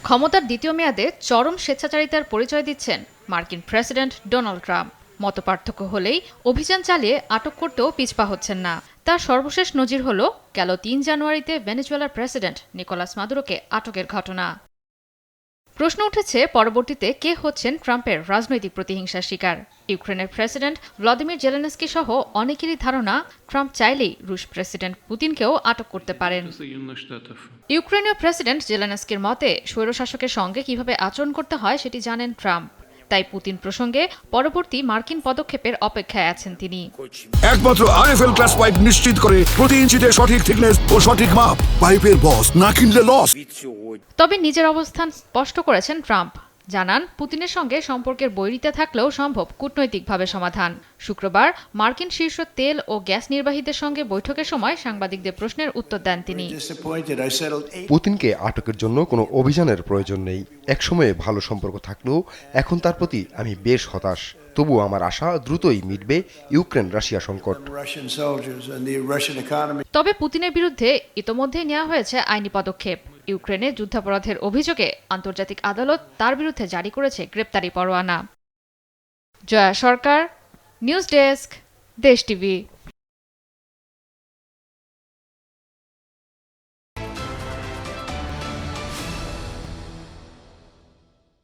ক্ষমতার দ্বিতীয় মেয়াদে চরম স্বেচ্ছাচারিতার পরিচয় দিচ্ছেন মার্কিন প্রেসিডেন্ট ডোনাল্ড ট্রাম্প। মতপার্থক্য হলেই অভিযান চালিয়ে আটক করতেও পিছপা হচ্ছেন না। তার সর্বশেষ নজির হল গেল ৩ জানুয়ারিতে ভেনেজুয়েলার প্রেসিডেন্ট নিকোলাস মাদুরোকে আটকের ঘটনা। প্রশ্ন উঠেছে পরবর্তীতে কে হচ্ছেন ট্রাম্পের রাজনৈতিক প্রতিহিংসার শিকার। ইউক্রেনের প্রেসিডেন্ট ভ্লাদিমির জেলেনস্কি সহ অনেকেরই ধারণা ট্রাম্প চাইলেই রুশ প্রেসিডেন্ট পুতিনকেও আটক করতে পারেন। ইউক্রেনীয় প্রেসিডেন্ট জেলেনস্কির মতে স্বৈরশাসকের সঙ্গে কিভাবে আচরণ করতে হয় সেটি জানেন ট্রাম্প। তাই পুতিন প্রসঙ্গে পরবর্তী মার্কিন পদক্ষেপের অপেক্ষায় আছেন তিনি। একমাত্র আরএফএল ক্লাস পাইপ নিশ্চিত করে প্রতি ইঞ্চিতে সঠিক থিকনেস ও সঠিক মাপ। পাইপের বস, না কিনলে লস। তবে নিজের অবস্থান স্পষ্ট করেছেন ট্রাম্প। জানান পুতিনের সঙ্গে সম্পর্কের বৈরিতা থাকলেও সম্ভব কূটনৈতিকভাবে সমাধান। শুক্রবার মার্কিন শীর্ষ তেল ও গ্যাস নির্বাহীদের সঙ্গে বৈঠকের সময় সাংবাদিকদের প্রশ্নের উত্তর দেন তিনি। পুতিনকে আটকের জন্য কোনো অভিযানের প্রয়োজন নেই। একসময়ে ভালো সম্পর্ক থাকলেও এখন তার প্রতি আমি বেশ হতাশ। তবু আমার আশা দ্রুতই মিটবে ইউক্রেন রাশিয়া সংকট। তবে পুতিনের বিরুদ্ধে ইতোমধ্যেই নেওয়া হয়েছে আইনি পদক্ষেপ। ইউক্রেনে যুদ্ধাপরাধের অভিযোগে আন্তর্জাতিক আদালত তার বিরুদ্ধে জারি করেছে গ্রেপ্তারি পরোয়ানা। জয়া সরকার, নিউজ ডেস্ক, দেশ টিভি।